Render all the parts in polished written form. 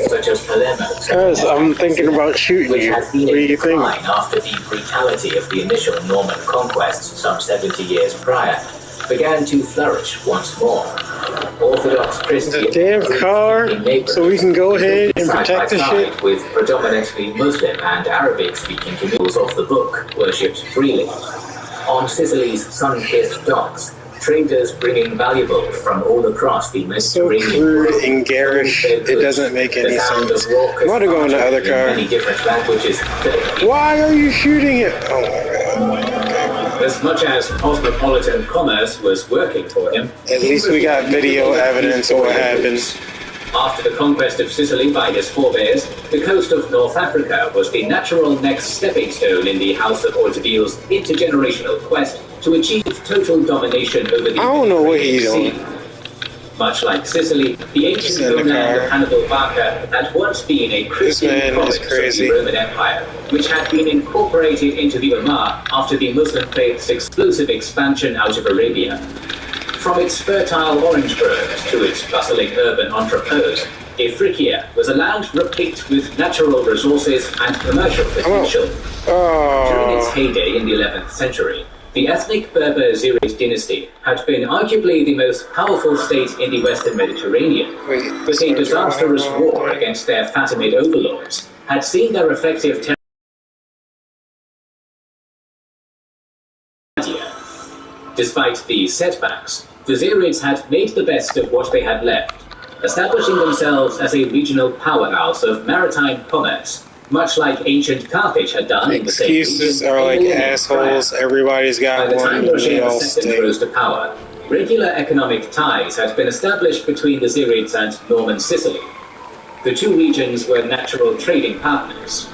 such as Palermo. Guys, I'm thinking about shooting which you. has been What do in you think? decline after the brutality of the initial Norman conquests some 70 years prior began to flourish once more. Orthodox Christian The damn car, so we can go ahead and protect the shit. With predominantly Muslim and Arabic-speaking communities of the book worshipped freely. On Sicily's sun-kissed docks, traders bringing valuables from all across the Mediterranean. So crude and garish, it doesn't make any sense. I'm about to go in the other car. Many different languages. Why are you shooting it? Oh my god. As much as cosmopolitan commerce was working for him, at least we got video evidence of what happened. After the conquest of Sicily by his forebears, the coast of North Africa was the natural next stepping stone in the House of Orteville's intergenerational quest to achieve total domination over the I don't know what he's doing. Much like Sicily, the ancient homeland of Hannibal Barca had once been a Christian province of the Roman Empire, which had been incorporated into the Ummah after the Muslim faith's explosive expansion out of Arabia. From its fertile orange groves to its bustling urban entrepôts, Ifriqiya was a land replete with natural resources and commercial potential. During its heyday in the 11th century, the ethnic Berber Zirid dynasty had been arguably the most powerful state in the Western Mediterranean, but a disastrous war against their Fatimid overlords had seen their effective Despite these setbacks, the Zirids had made the best of what they had left, establishing themselves as a regional powerhouse of maritime commerce, much like ancient Carthage had done in the same region. Excuses are like assholes. Everybody's got one. They all stay. Rose to power, regular economic ties had been established between the Zirids and Norman Sicily. The two regions were natural trading partners.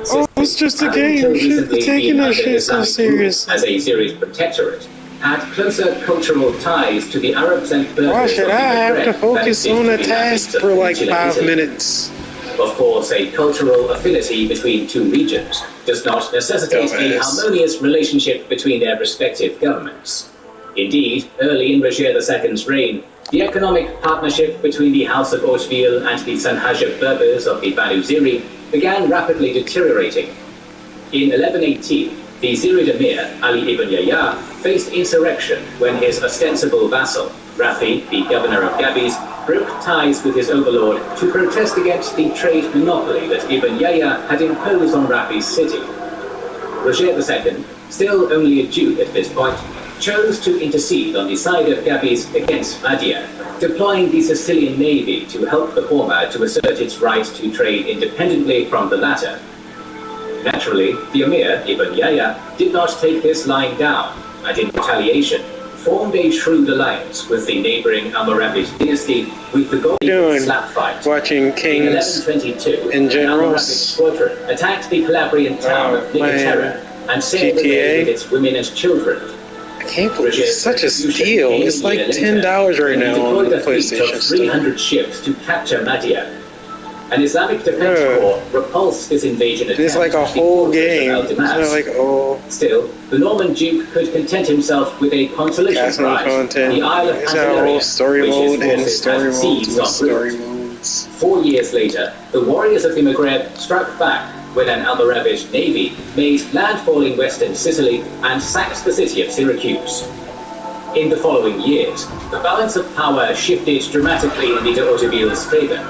Oh, it's just a game. You shouldn't be taking that shit so serious. As a Zirid protectorate, had closer cultural ties to the Arabs and Berbers. Why should I have to focus on a task for like 5 minutes? Of course, a cultural affinity between two regions does not necessitate a harmonious relationship between their respective governments. Indeed, early in Roger II's reign, the economic partnership between the House of Hauteville and the Sanhajab Berbers of the Banu Ziri began rapidly deteriorating. In 1118, the Zirid Emir, Ali ibn Yahya, faced insurrection when his ostensible vassal, Rafi, the governor of Gabis, broke ties with his overlord to protest against the trade monopoly that Ibn Yahya had imposed on Rafi's city. Roger II, still only a Jew at this point, chose to intercede on the side of Gabis against Mahdia, deploying the Sicilian navy to help the former to assert its right to trade independently from the latter. Naturally, the Emir, Ibn Yahya, did not take this lying down, and in retaliation, formed a shrewd alliance with the neighboring Almoravid dynasty with the goal of slap fight. Watching Kings in 1122, and Generals. Almoravid squadron attacked the Calabrian town of Nicotera and sailed away with its women and children. I can't believe it's such a steal. It's like $10 right now on the PlayStation Store. 300 ships to capture Mahdia. An Islamic Defense Corps repulsed this invasion attempt. It's like a whole game. It's not like, oh. Still, the Norman Duke could content himself with a consolation prize on the Isle of Pantelleria, story mode and story modes and story modes. modes. 4 years later, the warriors of the Maghreb struck back when an Almoravid navy made landfall in western Sicily and sacked the city of Syracuse. In the following years, the balance of power shifted dramatically in the de Hauteville's favor.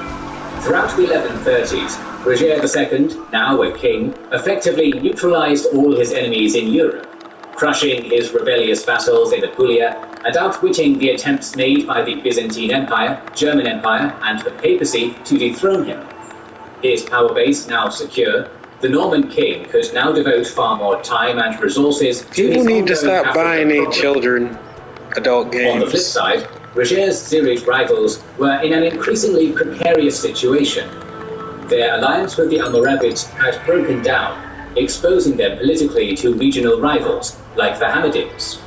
Throughout the 1130s, Roger II, now a king, effectively neutralized all his enemies in Europe, crushing his rebellious vassals in Apulia and outwitting the attempts made by the Byzantine Empire, German Empire, and the papacy to dethrone him. His power base now secure, the Norman king could now devote far more time and resources to People his need to stop buying their problem. children adult games. On the flip side, Roger's Zirid rivals were in an increasingly precarious situation. Their alliance with the Almoravids had broken down, exposing them politically to regional rivals like the Hamidids.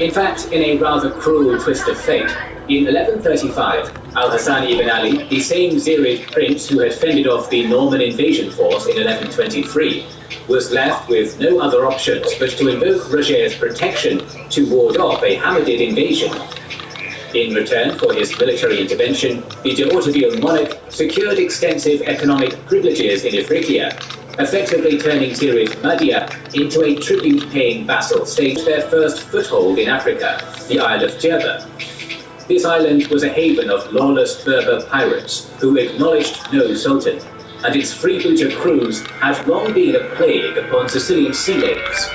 In fact, in a rather cruel twist of fate, in 1135, Al-Hassan ibn Ali, the same Zirid prince who had fended off the Norman invasion force in 1123, was left with no other options but to invoke Roger's protection to ward off a Hamidid invasion. In return for his military intervention, the de Hauteville monarch secured extensive economic privileges in Ifriqiya, effectively turning Zirid Madia into a tribute-paying vassal state, their first foothold in Africa, the Isle of Djerba. This island was a haven of lawless Berber pirates who acknowledged no sultan, and its freebooter crews had long been a plague upon Sicilian sea lanes.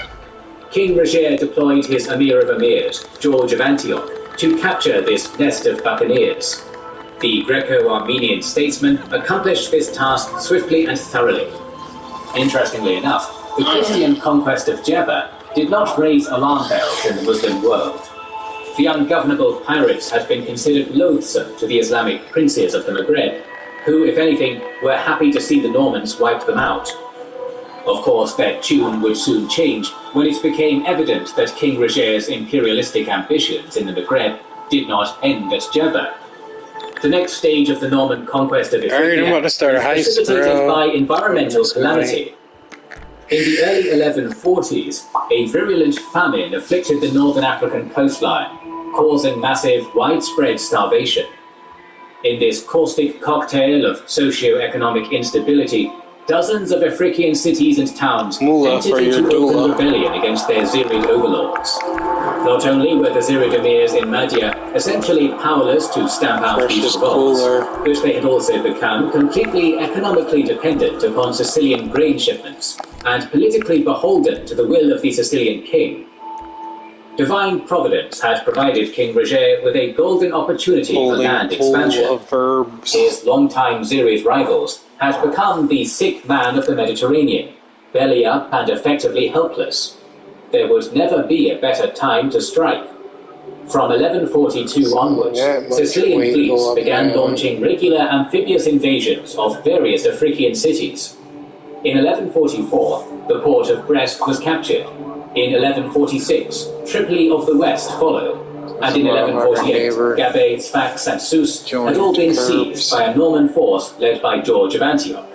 King Roger deployed his Emir of Emirs, George of Antioch, to capture this nest of buccaneers. The Greco-Armenian statesman accomplished this task swiftly and thoroughly. Interestingly enough, the Christian conquest of Djerba did not raise alarm bells in the Muslim world. The ungovernable pirates had been considered loathsome to the Islamic princes of the Maghreb, who, if anything, were happy to see the Normans wipe them out. Of course, their tune would soon change when it became evident that King Roger's imperialistic ambitions in the Maghreb did not end at Djerba. The next stage of the Norman conquest of Ifriqiya was precipitated by environmental calamity. In the early 1140s, a virulent famine afflicted the northern African coastline, causing massive, widespread starvation. In this caustic cocktail of socio-economic instability, dozens of Ifriqiyan cities and towns entered into open rebellion against their Zirid overlords. Not only were the Zirid emirs in Madia essentially powerless to stamp out these revolts, but they had also become completely economically dependent upon Sicilian grain shipments and politically beholden to the will of the Sicilian king. Divine Providence had provided King Roger with a golden opportunity for land expansion. His longtime Zirid rivals had become the sick man of the Mediterranean, belly up and effectively helpless. There would never be a better time to strike. From 1142 onwards, Sicilian fleets began launching regular amphibious invasions of various Ifriqiyan cities. In 1144, the port of Brest was captured. In 1146, Tripoli of the West followed, and in 1148, Gabay, Sfax, and Sousse had all been seized by a Norman force led by George of Antioch.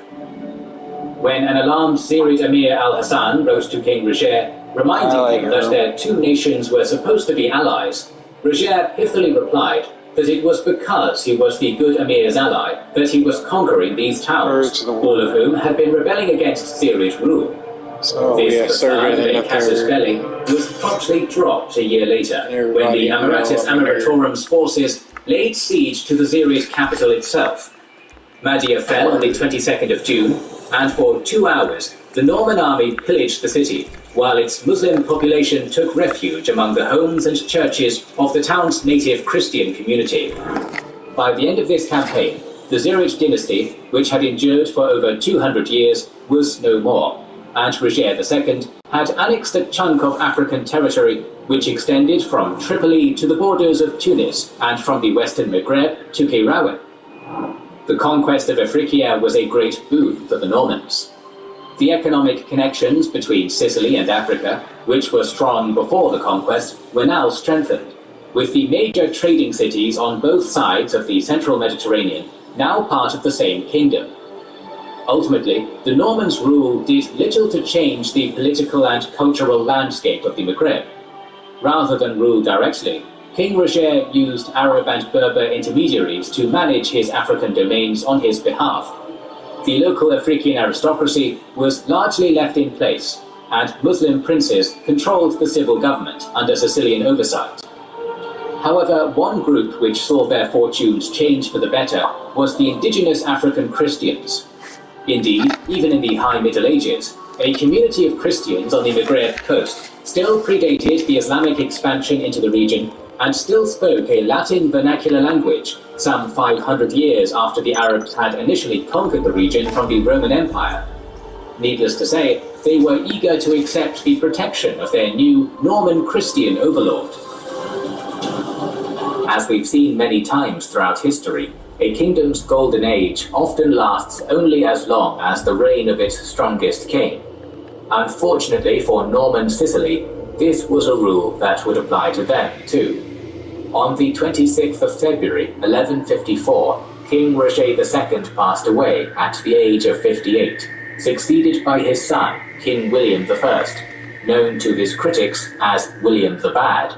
When an alarmed Zirid Emir al-Hassan wrote to King Roger, reminding him that their two nations were supposed to be allies, Roger pithily replied that it was because he was the good Emir's ally that he was conquering these towns, all of whom had been rebelling against Zirid rule. This casus belli was promptly dropped a year later, when the Amiratus Amiratorum's forces laid siege to the Zirid capital itself. Madia fell on the 22nd of June, and for 2 hours the Norman army pillaged the city, while its Muslim population took refuge among the homes and churches of the town's native Christian community. By the end of this campaign, the Zirid dynasty, which had endured for over 200 years, was no more, and Roger II had annexed a chunk of African territory which extended from Tripoli to the borders of Tunis and from the western Maghreb to Kairouan. The conquest of Ifriqiya was a great boon for the Normans. The economic connections between Sicily and Africa, which were strong before the conquest, were now strengthened, with the major trading cities on both sides of the central Mediterranean now part of the same kingdom. Ultimately, the Normans' rule did little to change the political and cultural landscape of the Maghreb. Rather than rule directly, King Roger used Arab and Berber intermediaries to manage his African domains on his behalf. The local Ifriqiyan aristocracy was largely left in place, and Muslim princes controlled the civil government under Sicilian oversight. However, one group which saw their fortunes change for the better was the indigenous African Christians. Indeed, even in the High Middle Ages, a community of Christians on the Maghreb coast still predated the Islamic expansion into the region and still spoke a Latin vernacular language some 500 years after the Arabs had initially conquered the region from the Roman Empire. Needless to say, they were eager to accept the protection of their new Norman Christian overlord. As we've seen many times throughout history, a kingdom's golden age often lasts only as long as the reign of its strongest king. Unfortunately for Norman Sicily, this was a rule that would apply to them too. On the 26th of February, 1154, King Roger II passed away at the age of 58, succeeded by his son, King William I, known to his critics as William the Bad.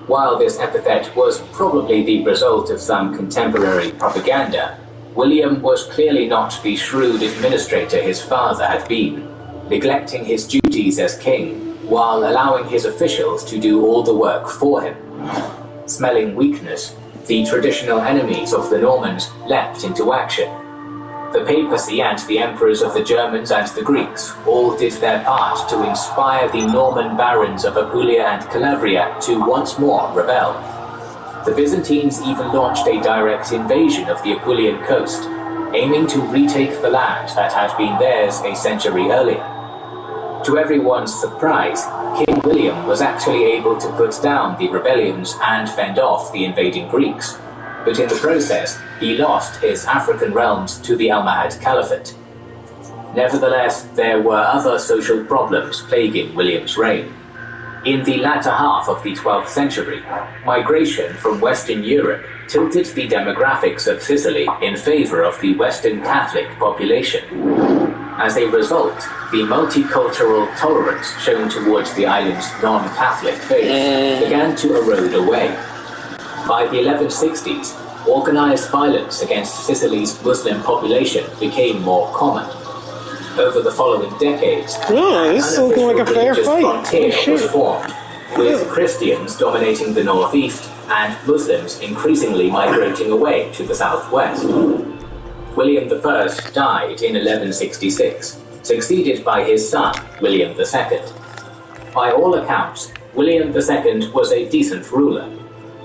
While this epithet was probably the result of some contemporary propaganda, William was clearly not the shrewd administrator his father had been, neglecting his duties as king while allowing his officials to do all the work for him. Smelling weakness, the traditional enemies of the Normans leapt into action. The papacy and the emperors of the Germans and the Greeks all did their part to inspire the Norman barons of Apulia and Calabria to once more rebel. The Byzantines even launched a direct invasion of the Apulian coast, aiming to retake the land that had been theirs a century earlier. To everyone's surprise, King William was actually able to put down the rebellions and fend off the invading Greeks, but in the process, he lost his African realms to the Almohad Caliphate. Nevertheless, there were other social problems plaguing William's reign. In the latter half of the 12th century, migration from Western Europe tilted the demographics of Sicily in favor of the Western Catholic population. As a result, the multicultural tolerance shown towards the island's non-Catholic faith began to erode away. By the 1160s, organized violence against Sicily's Muslim population became more common. Over the following decades, this is looking like a fair fight. Frontier was formed, with Christians dominating the northeast and Muslims increasingly migrating away to the southwest. William I died in 1166, succeeded by his son, William II. By all accounts, William II was a decent ruler.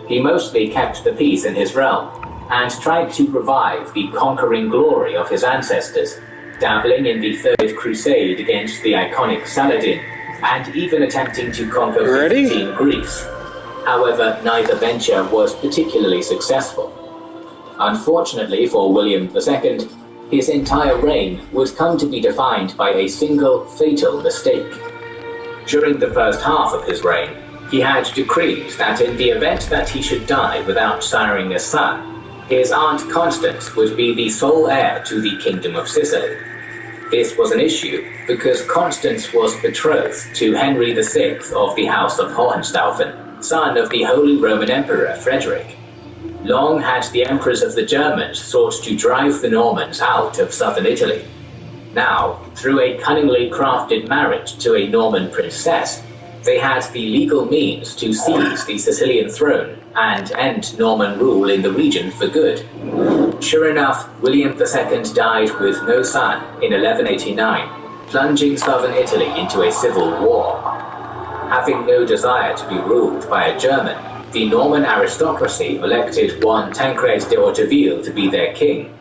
He mostly kept the peace in his realm, and tried to revive the conquering glory of his ancestors, dabbling in the Third Crusade against the iconic Saladin, and even attempting to conquer Byzantine Greece. However, neither venture was particularly successful. Unfortunately for William II, his entire reign would come to be defined by a single fatal mistake. During the first half of his reign, he had decreed that in the event that he should die without siring a son, his aunt Constance would be the sole heir to the Kingdom of Sicily. This was an issue because Constance was betrothed to Henry VI of the House of Hohenstaufen, son of the Holy Roman Emperor Frederick. Long had the emperors of the Germans sought to drive the Normans out of southern Italy. Now, through a cunningly crafted marriage to a Norman princess, they had the legal means to seize the Sicilian throne and end Norman rule in the region for good. Sure enough, William II died with no son in 1189, plunging southern Italy into a civil war. Having no desire to be ruled by a German, the Norman aristocracy elected one Tancred de Hauteville to be their king,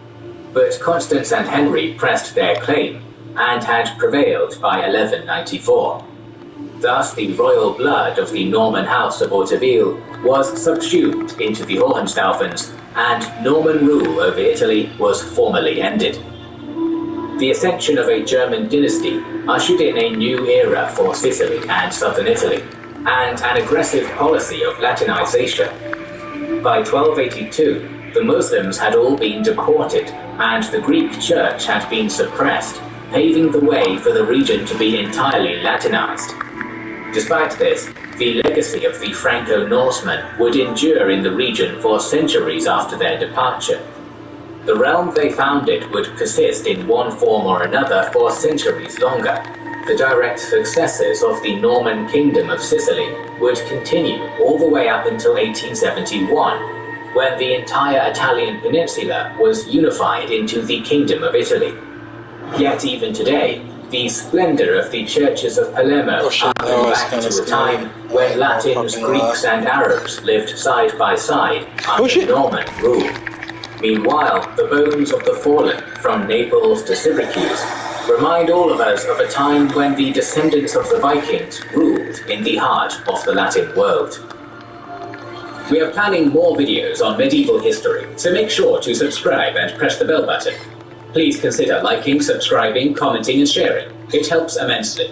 but Constance and Henry pressed their claim and had prevailed by 1194. Thus, the royal blood of the Norman House of Hauteville was subsumed into the Hohenstaufens, and Norman rule over Italy was formally ended. The ascension of a German dynasty ushered in a new era for Sicily and southern Italy, and an aggressive policy of Latinization. By 1282, the Muslims had all been deported, and the Greek church had been suppressed, paving the way for the region to be entirely Latinized. Despite this, the legacy of the Franco-Norsemen would endure in the region for centuries after their departure. The realm they founded would persist in one form or another for centuries longer. The direct successors of the Norman Kingdom of Sicily would continue all the way up until 1871, when the entire Italian peninsula was unified into the Kingdom of Italy. Yet even today, the splendor of the churches of Palermo harken back to a time when Latins, Greeks, and Arabs lived side by side under Norman rule. Meanwhile, the bones of the fallen, from Naples to Syracuse, remind all of us of a time when the descendants of the Vikings ruled in the heart of the Latin world. We are planning more videos on medieval history, so make sure to subscribe and press the bell button. Please consider liking, subscribing, commenting, and sharing. It helps immensely.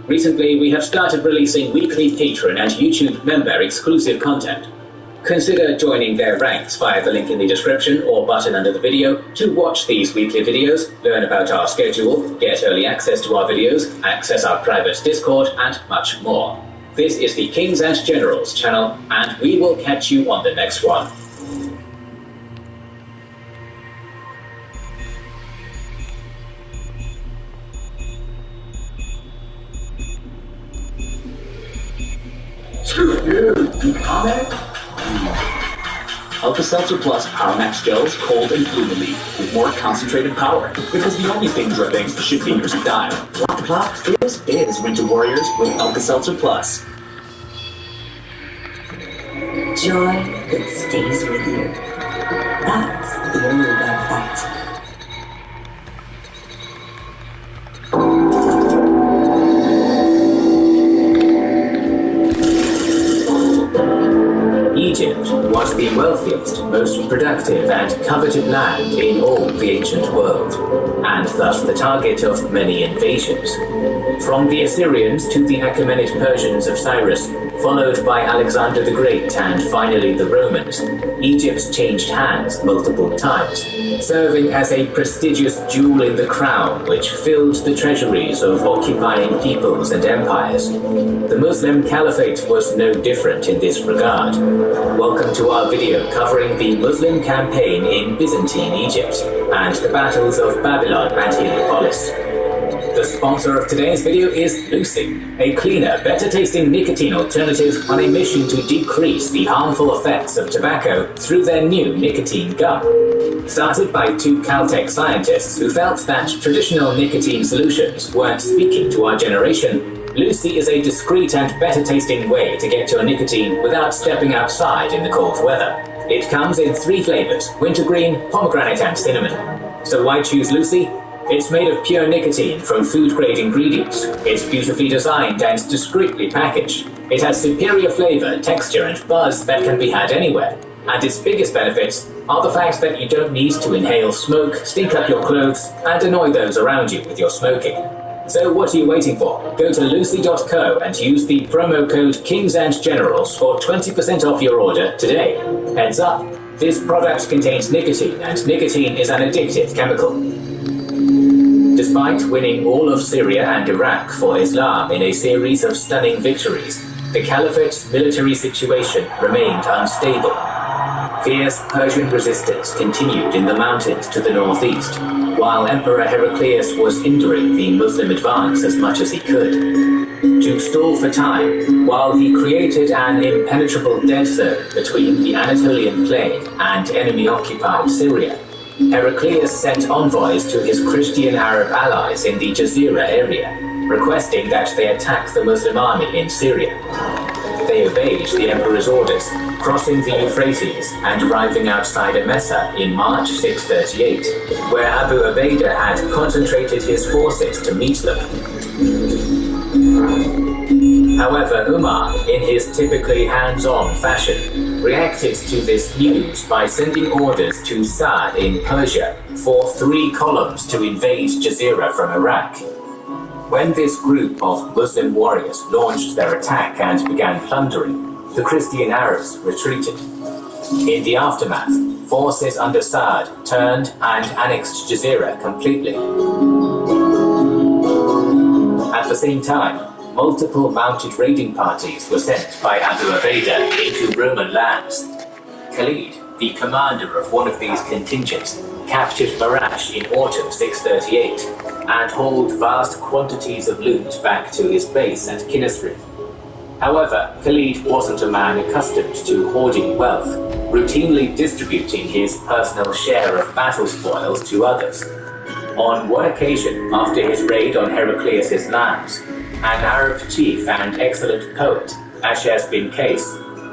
Recently, we have started releasing weekly Patreon and YouTube member exclusive content. Consider joining their ranks via the link in the description or button under the video to watch these weekly videos, learn about our schedule, get early access to our videos, access our private Discord, and much more. This is the Kings and Generals channel, and we will catch you on the next one. Alka-Seltzer Plus Power Max Gels, cold and flu relief with more concentrated power. Because the only thing dripping should be your style. Plop plop, this is Winter Warriors with Alka-Seltzer Plus. Joy that stays with you. That's the only bad fact. Egypt was the wealthiest, most productive and coveted land in all the ancient world, and thus the target of many invasions. From the Assyrians to the Achaemenid Persians of Cyrus, followed by Alexander the Great and finally the Romans, Egypt changed hands multiple times, serving as a prestigious jewel in the crown which filled the treasuries of occupying peoples and empires. The Muslim Caliphate was no different in this regard. Welcome to our video covering the Muslim campaign in Byzantine Egypt and the battles of Babylon and Heliopolis. The sponsor of today's video is Lucy, a cleaner, better-tasting nicotine alternative on a mission to decrease the harmful effects of tobacco through their new nicotine gum. Started by two Caltech scientists who felt that traditional nicotine solutions weren't speaking to our generation, Lucy is a discreet and better-tasting way to get your nicotine without stepping outside in the cold weather. It comes in 3 flavors: wintergreen, pomegranate, and cinnamon. So why choose Lucy? It's made of pure nicotine from food-grade ingredients. It's beautifully designed and discreetly packaged. It has superior flavor, texture, and buzz that can be had anywhere. And its biggest benefits are the fact that you don't need to inhale smoke, stink up your clothes, and annoy those around you with your smoking. So what are you waiting for? Go to lucy.co and use the promo code Kings and Generals for 20% off your order today. Heads up, this product contains nicotine, and nicotine is an addictive chemical. Despite winning all of Syria and Iraq for Islam in a series of stunning victories, the Caliphate's military situation remained unstable. Fierce Persian resistance continued in the mountains to the northeast, while Emperor Heraclius was hindering the Muslim advance as much as he could. To stall for time, while he created an impenetrable dead zone between the Anatolian plain and enemy-occupied Syria, Heraclius sent envoys to his Christian Arab allies in the Jazeera area, requesting that they attack the Muslim army in Syria. They obeyed the emperor's orders, crossing the Euphrates and arriving outside Emesa in March 638, where Abu Ubaidah had concentrated his forces to meet them. However, Umar, in his typically hands-on fashion, reacted to this news by sending orders to Sa'd in Persia for 3 columns to invade Jazeera from Iraq. When this group of Muslim warriors launched their attack and began plundering, the Christian Arabs retreated. In the aftermath, forces under Sa'd turned and annexed Jazeera completely. At the same time, multiple mounted raiding parties were sent by Abu Ubaidah into Roman lands. Khalid, the commander of one of these contingents, captured Marash in autumn 638 and hauled vast quantities of loot back to his base at Kinisrith. However, Khalid wasn't a man accustomed to hoarding wealth, routinely distributing his personal share of battle spoils to others. On one occasion, after his raid on Heraclius' lands, an Arab chief and excellent poet, Ashaz bin Qais,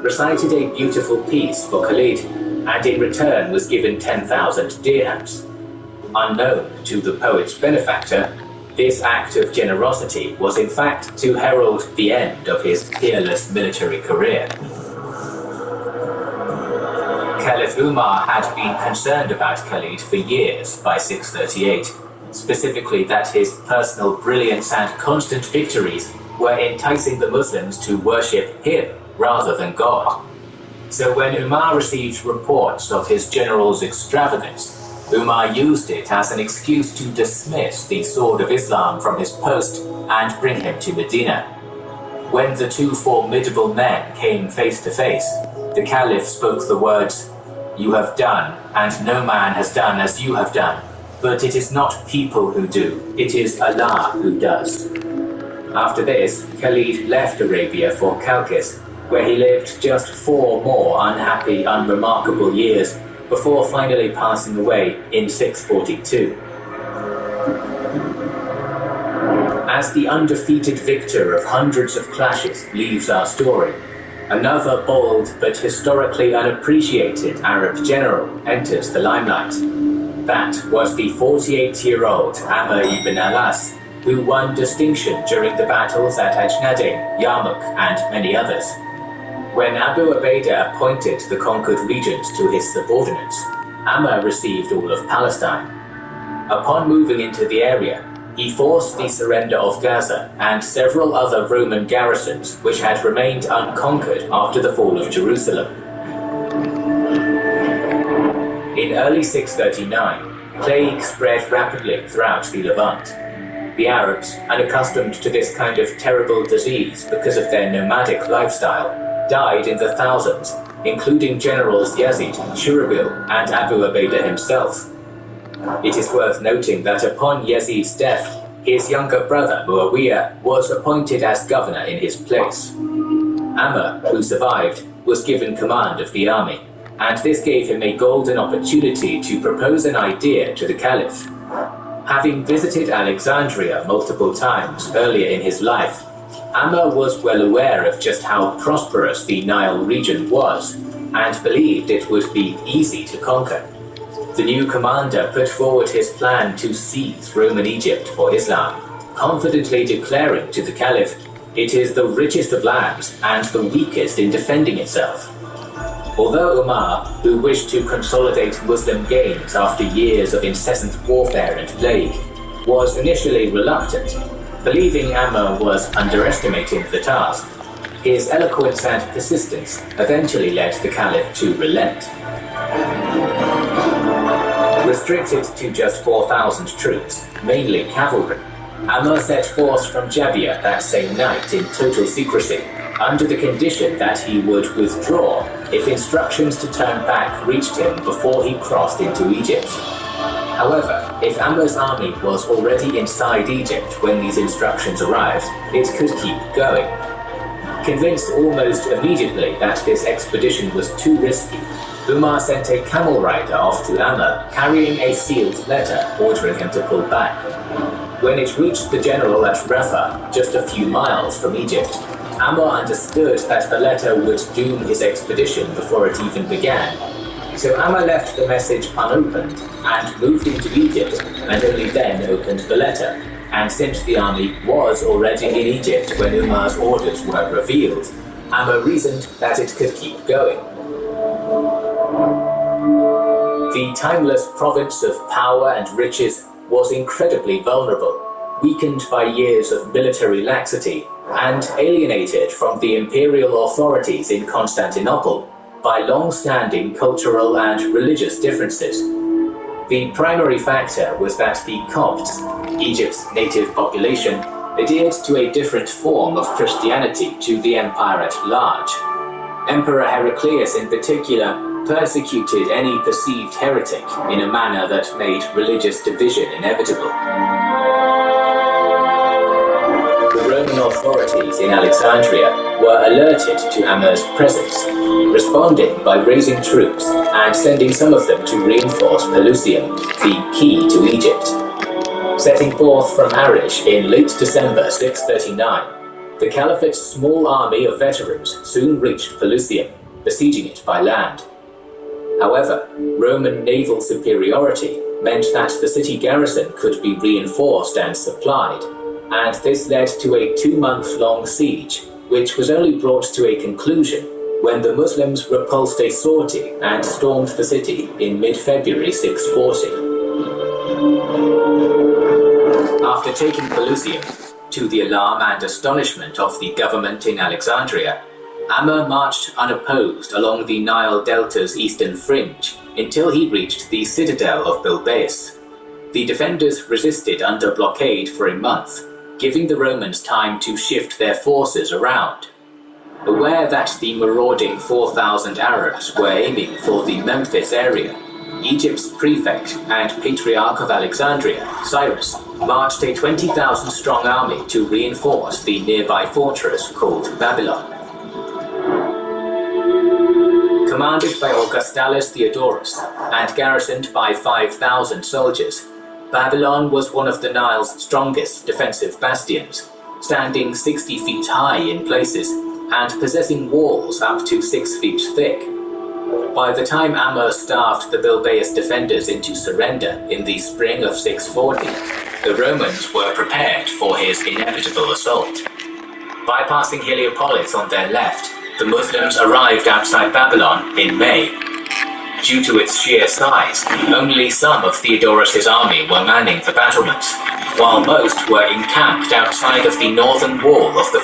recited a beautiful piece for Khalid, and in return was given 10,000 dirhams. Unknown to the poet's benefactor, this act of generosity was in fact to herald the end of his peerless military career. Caliph Umar had been concerned about Khalid for years by 638, specifically that his personal brilliance and constant victories were enticing the Muslims to worship him rather than God. So when Umar received reports of his general's extravagance, Umar used it as an excuse to dismiss the Sword of Islam from his post and bring him to Medina. When the two formidable men came face to face, the Caliph spoke the words, "You have done, and no man has done as you have done. But it is not people who do, it is Allah who does." After this, Khalid left Arabia for Chalcis, where he lived just 4 more unhappy, unremarkable years before finally passing away in 642. As the undefeated victor of hundreds of clashes leaves our story, another bold but historically unappreciated Arab general enters the limelight. That was the 48-year-old Amr ibn al-As, who won distinction during the battles at Ajnadain, Yarmouk, and many others. When Abu Ubaidah appointed the conquered regions to his subordinates, Amr received all of Palestine. Upon moving into the area, he forced the surrender of Gaza and several other Roman garrisons which had remained unconquered after the fall of Jerusalem. In early 639, plague spread rapidly throughout the Levant. The Arabs, unaccustomed to this kind of terrible disease because of their nomadic lifestyle, died in the thousands, including generals Yazid, Shurabil, and Abu Ubaidah himself. It is worth noting that upon Yazid's death, his younger brother Muawiyah was appointed as governor in his place. Amr, who survived, was given command of the army, and this gave him a golden opportunity to propose an idea to the Caliph. Having visited Alexandria multiple times earlier in his life, Amr was well aware of just how prosperous the Nile region was, and believed it would be easy to conquer. The new commander put forward his plan to seize Roman Egypt for Islam, confidently declaring to the Caliph, "It is the richest of lands and the weakest in defending itself." Although Umar, who wished to consolidate Muslim gains after years of incessant warfare and plague, was initially reluctant, believing Amr was underestimating the task, his eloquence and persistence eventually led the Caliph to relent. Restricted to just 4,000 troops, mainly cavalry, Amr set forth from Jabia that same night in total secrecy, under the condition that he would withdraw if instructions to turn back reached him before he crossed into Egypt. However, if Amr's army was already inside Egypt when these instructions arrived, it could keep going. Convinced almost immediately that this expedition was too risky, Umar sent a camel rider off to Amr, carrying a sealed letter ordering him to pull back. When it reached the general at Rafah, just a few miles from Egypt, Amr understood that the letter would doom his expedition before it even began. So Amr left the message unopened and moved into Egypt, and only then opened the letter. And since the army was already in Egypt when Umar's orders were revealed, Amr reasoned that it could keep going. The timeless province of power and riches was incredibly vulnerable, weakened by years of military laxity, and alienated from the imperial authorities in Constantinople by long-standing cultural and religious differences. The primary factor was that the Copts, Egypt's native population, adhered to a different form of Christianity to the empire at large. Emperor Heraclius in particular persecuted any perceived heretic in a manner that made religious division inevitable. The Roman authorities in Alexandria were alerted to Amr's presence, responding by raising troops and sending some of them to reinforce Pelusium, the key to Egypt. Setting forth from Arish in late December 639, the Caliphate's small army of veterans soon reached Pelusium, besieging it by land. However, Roman naval superiority meant that the city garrison could be reinforced and supplied, and this led to a 2-month-long siege, which was only brought to a conclusion when the Muslims repulsed a sortie and stormed the city in mid-February 640. After taking Pelusium, to the alarm and astonishment of the government in Alexandria, Amr marched unopposed along the Nile Delta's eastern fringe until he reached the citadel of Bilbais. The defenders resisted under blockade for a month, giving the Romans time to shift their forces around. Aware that the marauding 4,000 Arabs were aiming for the Memphis area, Egypt's prefect and Patriarch of Alexandria, Cyrus, marched a 20,000-strong army to reinforce the nearby fortress called Babylon. Commanded by Augustulus Theodorus and garrisoned by 5,000 soldiers, Babylon was one of the Nile's strongest defensive bastions, standing 60 feet high in places and possessing walls up to 6 feet thick. By the time Ammar starved the Bilbaeus defenders into surrender in the spring of 640, the Romans were prepared for his inevitable assault. Bypassing Heliopolis on their left, the Muslims arrived outside Babylon in May. Due to its sheer size, only some of Theodorus' army were manning the battlements, while most were encamped outside of the northern wall of the